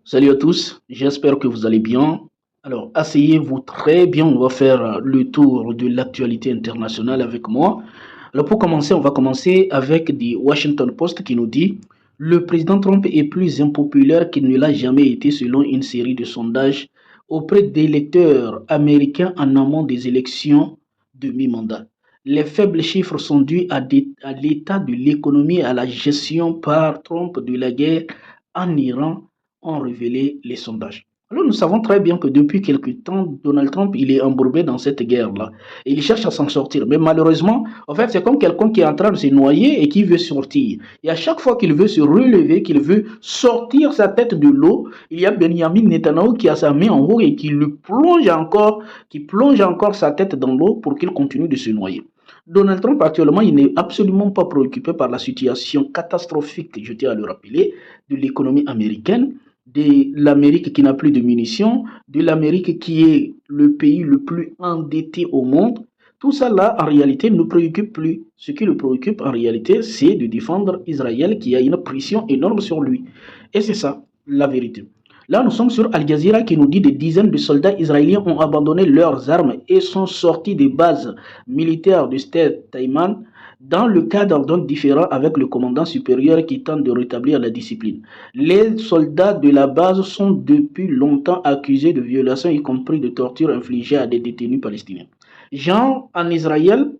Salut à tous, j'espère que vous allez bien. Alors, asseyez-vous très bien, on va faire le tour de l'actualité internationale avec moi. Alors, pour commencer, on va commencer avec The Washington Post qui nous dit le président Trump est plus impopulaire qu'il ne l'a jamais été selon une série de sondages auprès d'électeurs américains en amont des élections de mi-mandat. Les faibles chiffres sont dus à l'état de l'économie et à la gestion par Trump de la guerre en Iran, ont révélé les sondages. Alors nous savons très bien que depuis quelque temps, Donald Trump, il est embourbé dans cette guerre-là. Et il cherche à s'en sortir. Mais malheureusement, en fait, c'est comme quelqu'un qui est en train de se noyer et qui veut sortir. Et à chaque fois qu'il veut se relever, qu'il veut sortir sa tête de l'eau, il y a Benjamin Netanyahu qui a sa main en haut et qui plonge encore sa tête dans l'eau pour qu'il continue de se noyer. Donald Trump, actuellement, il n'est absolument pas préoccupé par la situation catastrophique, je tiens à le rappeler, de l'économie américaine, de l'Amérique qui n'a plus de munitions, de l'Amérique qui est le pays le plus endetté au monde. Tout ça là, en réalité, ne préoccupe plus. Ce qui le préoccupe, en réalité, c'est de défendre Israël qui a une pression énorme sur lui. Et c'est ça, la vérité. Là, nous sommes sur Al Jazeera qui nous dit que des dizaines de soldats israéliens ont abandonné leurs armes et sont sortis des bases militaires du stade Taïman dans le cadre d'un différend avec le commandant supérieur qui tente de rétablir la discipline. Les soldats de la base sont depuis longtemps accusés de violations, y compris de torture infligées à des détenus palestiniens. Genre, en Israël,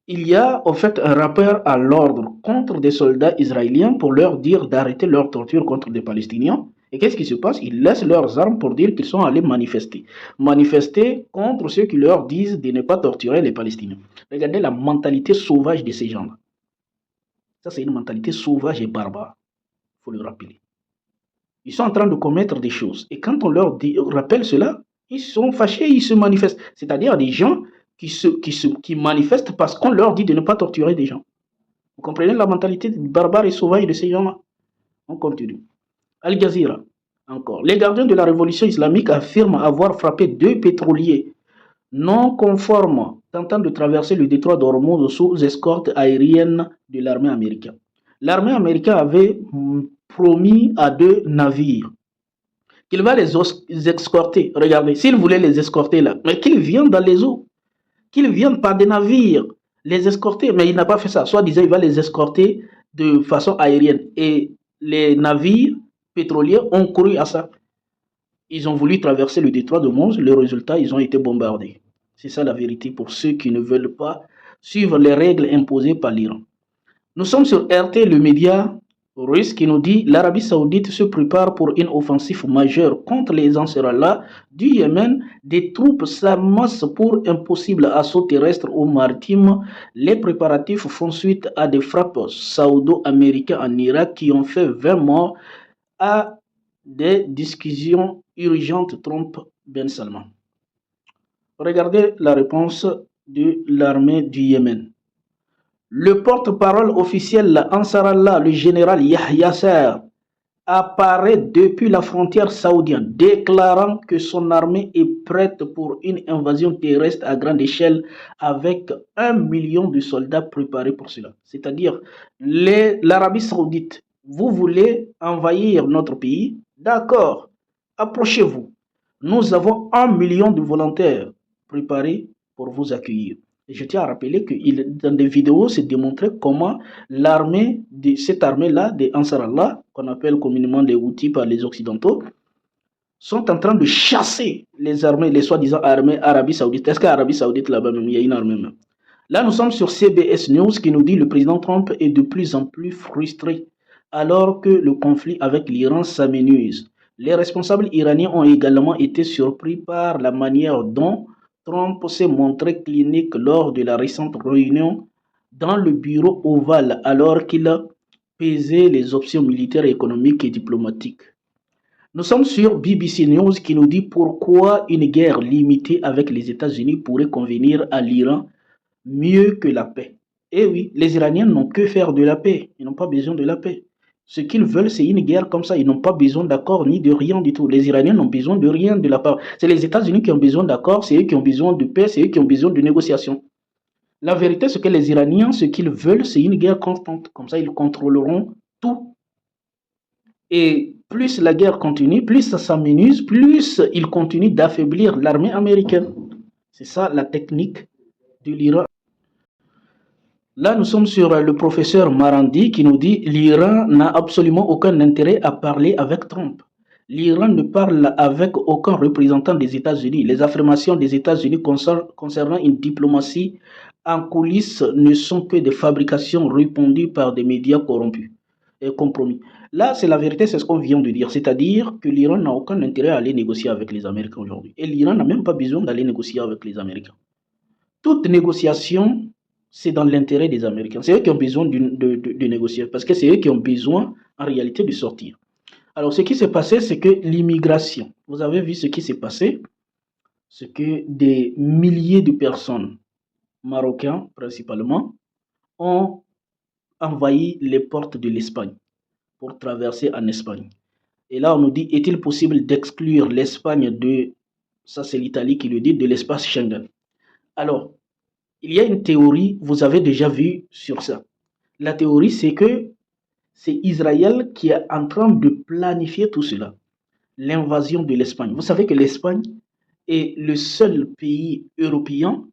il y a en fait un rappel à l'ordre contre des soldats israéliens pour leur dire d'arrêter leur torture contre des Palestiniens. Et qu'est-ce qui se passe? Ils laissent leurs armes pour dire qu'ils sont allés manifester. Manifester contre ceux qui leur disent de ne pas torturer les Palestiniens. Regardez la mentalité sauvage de ces gens-là. Ça, c'est une mentalité sauvage et barbare. Il faut le rappeler. Ils sont en train de commettre des choses. Et quand on leur rappelle cela, ils sont fâchés, ils se manifestent. C'est-à-dire des gens qui manifestent parce qu'on leur dit de ne pas torturer des gens. Vous comprenez la mentalité barbare et sauvage de ces gens-là? On continue. Al Jazeera, encore. Les gardiens de la révolution islamique affirment avoir frappé deux pétroliers non conformes tentant de traverser le détroit d'Ormuz sous escorte aérienne de l'armée américaine. L'armée américaine avait promis à deux navires qu'il va les escorter. Regardez, s'il voulait les escorter là, mais qu'ils viennent dans les eaux, qu'ils viennent par des navires les escorter. Mais il n'a pas fait ça. Soit disant, il va les escorter de façon aérienne. Et les navires pétroliers ont couru à ça. Ils ont voulu traverser le détroit de Mons. Le résultat, ils ont été bombardés. C'est ça la vérité pour ceux qui ne veulent pas suivre les règles imposées par l'Iran. Nous sommes sur RT, le média russe, qui nous dit l'Arabie Saoudite se prépare pour une offensive majeure contre les Ansarallah du Yémen. Des troupes s'amassent pour un possible assaut terrestre ou maritime. Les préparatifs font suite à des frappes saoudo-américaines en Irak qui ont fait 20 morts, à des discussions urgentes Trump-Ben Salman. Regardez la réponse de l'armée du Yémen. Le porte-parole officiel Ansarallah, le général Yahya Sarr, apparaît depuis la frontière saoudienne, déclarant que son armée est prête pour une invasion terrestre à grande échelle avec 1 million de soldats préparés pour cela. C'est-à-dire l'Arabie saoudite, vous voulez envahir notre pays? D'accord, approchez-vous. Nous avons 1 million de volontaires préparés pour vous accueillir. Et je tiens à rappeler que dans des vidéos, c'est démontré comment cette armée-là, des Ansarallah, qu'on appelle communément les Houthis par les Occidentaux, sont en train de chasser les armées, les soi-disant armées Arabie Saoudite. Est-ce qu'Arabie Saoudite là-bas même, il y a une armée même? Là, nous sommes sur CBS News qui nous dit que le président Trump est de plus en plus frustré alors que le conflit avec l'Iran s'amenuise. Les responsables iraniens ont également été surpris par la manière dont Trump s'est montré clinique lors de la récente réunion dans le bureau ovale alors qu'il pesait les options militaires, économiques et diplomatiques. Nous sommes sur BBC News qui nous dit pourquoi une guerre limitée avec les États-Unis pourrait convenir à l'Iran mieux que la paix. Eh oui, les Iraniens n'ont que faire de la paix. Ils n'ont pas besoin de la paix. Ce qu'ils veulent, c'est une guerre comme ça. Ils n'ont pas besoin d'accord ni de rien du tout. Les Iraniens n'ont besoin de rien de la part. C'est les États-Unis qui ont besoin d'accord, c'est eux qui ont besoin de paix, c'est eux qui ont besoin de négociations. La vérité, c'est que les Iraniens, ce qu'ils veulent, c'est une guerre constante. Comme ça, ils contrôleront tout. Et plus la guerre continue, plus ça s'amenuise, plus il continue d'affaiblir l'armée américaine. C'est ça la technique de l'Iran. Là, nous sommes sur le professeur Marandi qui nous dit l'Iran n'a absolument aucun intérêt à parler avec Trump. L'Iran ne parle avec aucun représentant des États-Unis. Les affirmations des États-Unis concernant une diplomatie en coulisses ne sont que des fabrications répandues par des médias corrompus et compromis. Là, c'est la vérité, c'est ce qu'on vient de dire. C'est-à-dire que l'Iran n'a aucun intérêt à aller négocier avec les Américains aujourd'hui. Et l'Iran n'a même pas besoin d'aller négocier avec les Américains. Toute négociation, c'est dans l'intérêt des Américains. C'est eux qui ont besoin de négocier parce que c'est eux qui ont besoin en réalité de sortir. Alors, ce qui s'est passé, c'est que l'immigration, vous avez vu ce qui s'est passé, c'est que des milliers de personnes, marocains principalement, ont envahi les portes de l'Espagne pour traverser en Espagne. Et là, on nous dit, est-il possible d'exclure l'Espagne de, ça c'est l'Italie qui le dit, de l'espace Schengen? Alors, il y a une théorie, vous avez déjà vu sur ça. La théorie, c'est que c'est Israël qui est en train de planifier tout cela. L'invasion de l'Espagne. Vous savez que l'Espagne est le seul pays européen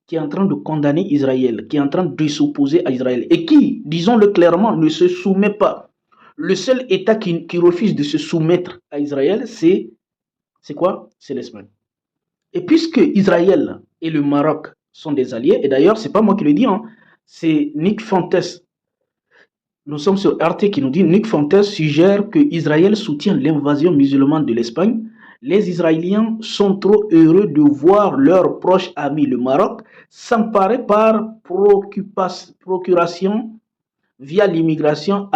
qui est en train de condamner Israël, qui est en train de s'opposer à Israël et qui, disons-le clairement, ne se soumet pas. Le seul État qui refuse de se soumettre à Israël, c'est quoi? C'est l'Espagne. Et puisque Israël et le Maroc sont des alliés, et d'ailleurs, c'est pas moi qui le dis, hein, c'est Nick Fontes. Nous sommes sur RT qui nous dit Nick Fontes suggère que Israël soutient l'invasion musulmane de l'Espagne. Les Israéliens sont trop heureux de voir leur proche ami le Maroc s'emparer par procuration via l'immigration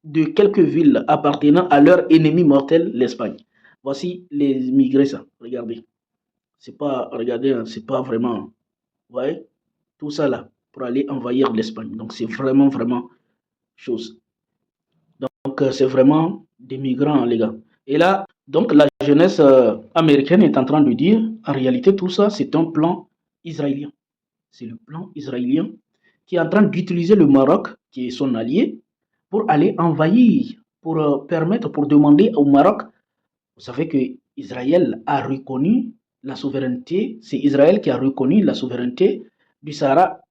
de quelques villes appartenant à leur ennemi mortel, l'Espagne. Voici les immigrés, ça. Regardez. C'est pas, regardez, hein, c'est pas vraiment, vous voyez, tout ça là, pour aller envahir l'Espagne. Donc c'est vraiment, vraiment chose. Donc c'est vraiment des migrants, les gars. Et là, donc la jeunesse américaine est en train de dire, en réalité, tout ça, c'est un plan israélien. C'est le plan israélien qui est en train d'utiliser le Maroc, qui est son allié, pour aller envahir, pour permettre, pour demander au Maroc. Vous savez que Israël a reconnu la souveraineté, c'est Israël qui a reconnu la souveraineté du Sahara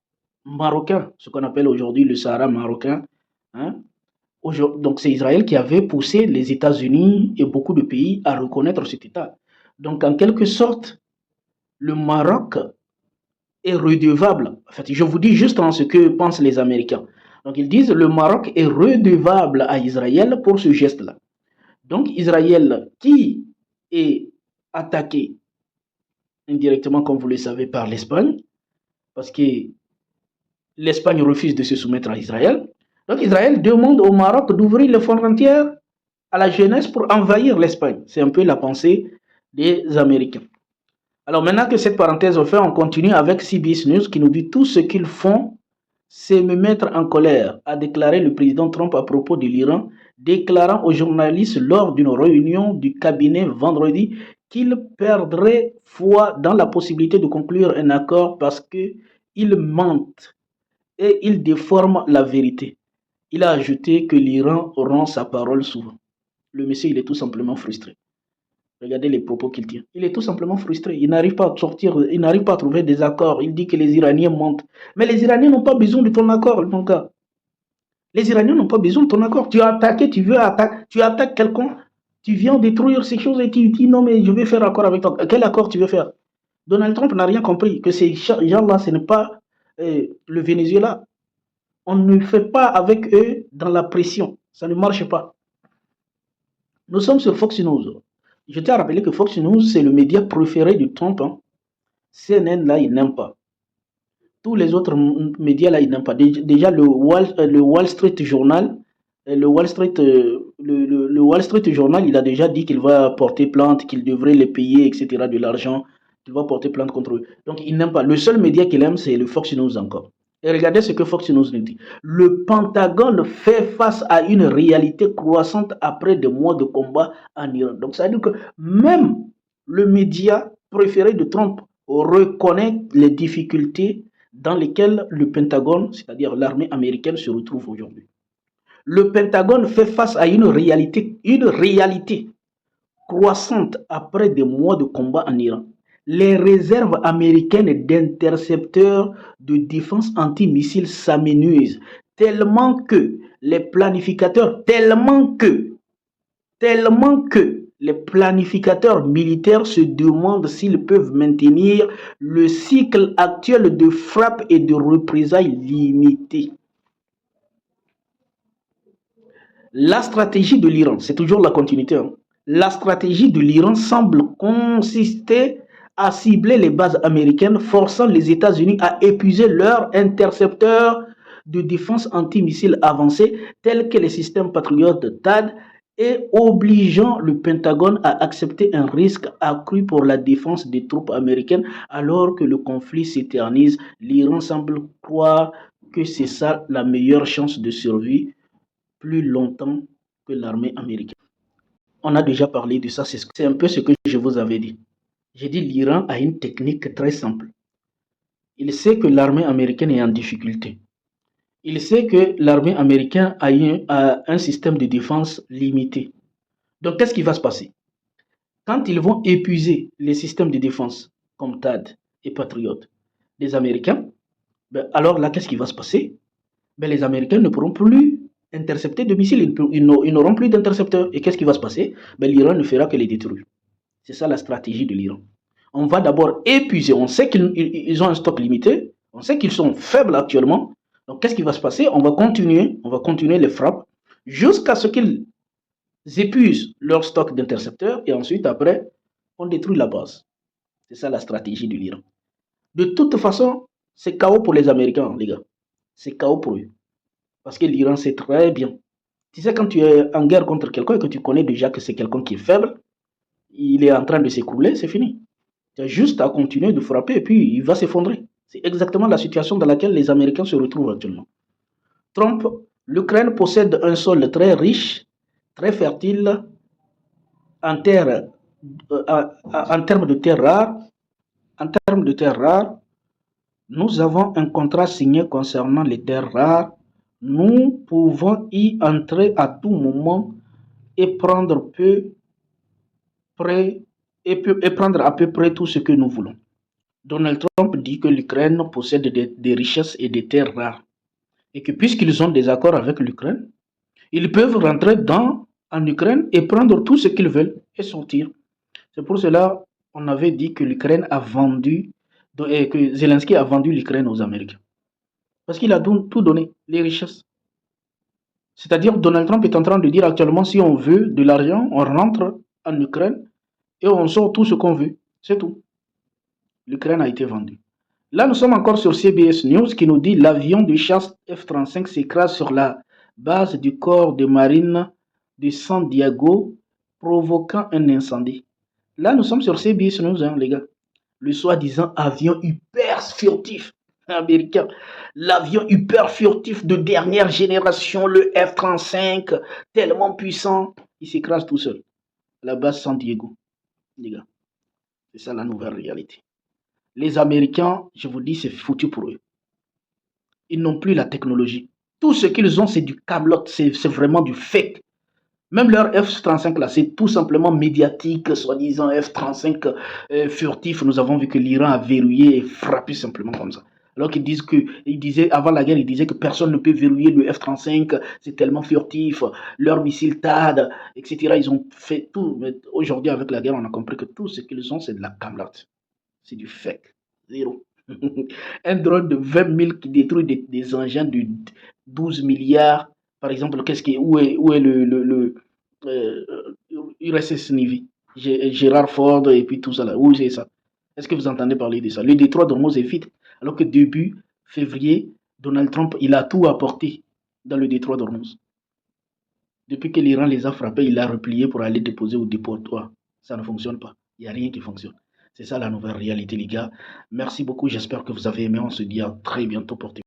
marocain, ce qu'on appelle aujourd'hui le Sahara marocain. Hein? Donc c'est Israël qui avait poussé les États-Unis et beaucoup de pays à reconnaître cet État. Donc en quelque sorte, le Maroc est redevable. En fait, je vous dis juste en ce que pensent les Américains. Donc ils disent le Maroc est redevable à Israël pour ce geste-là. Donc Israël qui est attaqué indirectement, comme vous le savez, par l'Espagne, parce que l'Espagne refuse de se soumettre à Israël. Donc Israël demande au Maroc d'ouvrir les frontières à la jeunesse pour envahir l'Espagne. C'est un peu la pensée des Américains. Alors maintenant que cette parenthèse est faite, on continue avec CBS News qui nous dit tout ce qu'ils font, c'est me mettre en colère, a déclaré le président Trump à propos de l'Iran, déclarant aux journalistes lors d'une réunion du cabinet vendredi qu'il perdrait foi dans la possibilité de conclure un accord parce qu'ils mentent et ils déforment la vérité. Il a ajouté que l'Iran rend sa parole souvent. Le monsieur, il est tout simplement frustré. Regardez les propos qu'il tient. Il est tout simplement frustré. Il n'arrive pas à sortir, il n'arrive pas à trouver des accords. Il dit que les Iraniens mentent. Mais les Iraniens n'ont pas besoin de ton accord, mon gars. Les Iraniens n'ont pas besoin de ton accord. Tu as attaqué, tu attaques quelqu'un, tu viens détruire ces choses et tu dis non, mais je vais faire accord avec toi. Quel accord tu veux faire? Donald Trump n'a rien compris. Que ces gens-là, ce n'est pas le Venezuela. On ne fait pas avec eux dans la pression. Ça ne marche pas. Nous sommes sur Fox News. Je tiens à rappeler que Fox News, c'est le média préféré de Trump. Hein. CNN, là, il n'aime pas. Tous les autres médias, là, ils n'aiment pas. Déjà, le Wall Street Journal, le Wall Street Journal, il a déjà dit qu'il va porter plainte, qu'il devrait les payer, etc., de l'argent, qu'il va porter plainte contre eux. Donc, il n'aime pas. Le seul média qu'il aime, c'est le Fox News encore. Et regardez ce que Fox News nous dit. Le Pentagone fait face à une réalité croissante après des mois de combat en Iran. Donc, ça veut dire que même le média préféré de Trump reconnaît les difficultés dans lesquelles le Pentagone, c'est-à-dire l'armée américaine, se retrouve aujourd'hui. Le Pentagone fait face à une réalité croissante après des mois de combat en Iran. Les réserves américaines d'intercepteurs de défense antimissiles s'amenuisent tellement que les planificateurs, les planificateurs militaires se demandent s'ils peuvent maintenir le cycle actuel de frappe et de représailles limitées. La stratégie de l'Iran, c'est toujours la continuité, hein. La stratégie de l'Iran semble consister à cibler les bases américaines, forçant les États-Unis à épuiser leurs intercepteurs de défense antimissiles avancés, tels que les systèmes patriotes THAAD, et obligeant le Pentagone à accepter un risque accru pour la défense des troupes américaines. Alors que le conflit s'éternise, l'Iran semble croire que c'est ça la meilleure chance de survie plus longtemps que l'armée américaine. On a déjà parlé de ça, c'est un peu ce que je vous avais dit. J'ai dit l'Iran a une technique très simple. Il sait que l'armée américaine est en difficulté. Il sait que l'armée américaine a un système de défense limité. Donc, qu'est-ce qui va se passer? Quand ils vont épuiser les systèmes de défense comme THAAD et Patriot des Américains, alors là, qu'est-ce qui va se passer? Les Américains ne pourront plus intercepter de missiles, ils n'auront plus d'intercepteurs. Et qu'est-ce qui va se passer? L'Iran ne fera que les détruire. C'est ça la stratégie de l'Iran. On va d'abord épuiser, on sait qu'ils ont un stock limité, on sait qu'ils sont faibles actuellement. Donc qu'est-ce qui va se passer? On va continuer les frappes jusqu'à ce qu'ils épuisent leur stock d'intercepteurs et ensuite après, on détruit la base. C'est ça la stratégie de l'Iran. De toute façon, c'est chaos pour les Américains, les gars. C'est chaos pour eux. Parce que l'Iran sait très bien. Tu sais, quand tu es en guerre contre quelqu'un et que tu connais déjà que c'est quelqu'un qui est faible, il est en train de s'écrouler, c'est fini. Tu as juste à continuer de frapper et puis il va s'effondrer. C'est exactement la situation dans laquelle les Américains se retrouvent actuellement. Trump, l'Ukraine possède un sol très riche, très fertile en termes de terres rares. En termes de terres rares, nous avons un contrat signé concernant les terres rares. Nous pouvons y entrer à tout moment et prendre à peu près tout ce que nous voulons. Donald Trump dit que l'Ukraine possède des richesses et des terres rares et que puisqu'ils ont des accords avec l'Ukraine, ils peuvent rentrer en Ukraine et prendre tout ce qu'ils veulent et sortir. C'est pour cela qu'on avait dit que l'Ukraine a vendu, que Zelensky a vendu l'Ukraine aux Américains. Parce qu'il a tout donné, les richesses. C'est-à-dire Donald Trump est en train de dire actuellement, si on veut de l'argent, on rentre en Ukraine et on sort tout ce qu'on veut. C'est tout. L'Ukraine a été vendue. Là, nous sommes encore sur CBS News qui nous dit l'avion de chasse F-35 s'écrase sur la base du corps de marine de San Diego, provoquant un incendie. Là, nous sommes sur CBS News, hein, les gars. Le soi-disant avion hyper furtif américain. L'avion hyper furtif de dernière génération, le F-35, tellement puissant, il s'écrase tout seul. La base San Diego, les gars. C'est ça la nouvelle réalité. Les Américains, je vous dis, c'est foutu pour eux. Ils n'ont plus la technologie. Tout ce qu'ils ont, c'est du camelote, c'est vraiment du fake. Même leur F-35 là, c'est tout simplement médiatique, soi-disant F-35 furtif. Nous avons vu que l'Iran a verrouillé et frappé simplement comme ça. Alors qu'ils disaient, avant la guerre, ils disaient que personne ne peut verrouiller le F-35, c'est tellement furtif, leurs missiles THAAD, etc. Ils ont fait tout. Mais aujourd'hui, avec la guerre, on a compris que tout ce qu'ils ont, c'est de la camelote. C'est du fake. Zéro. Un drone de 20 000 qui détruit des engins de 12 milliards. Par exemple, où est le USS Navy, Gérard Ford et puis tout ça là. Où c'est ça? Est-ce que vous entendez parler de ça? Le détroit d'Ormuz est vide. Alors que début février, Donald Trump, il a tout apporté dans le détroit d'Ormuz. Depuis que l'Iran les a frappés, il a replié pour aller déposer au dépotoir. Ça ne fonctionne pas. Il n'y a rien qui fonctionne. C'est ça la nouvelle réalité, les gars. Merci beaucoup. J'espère que vous avez aimé. On se dit à très bientôt pour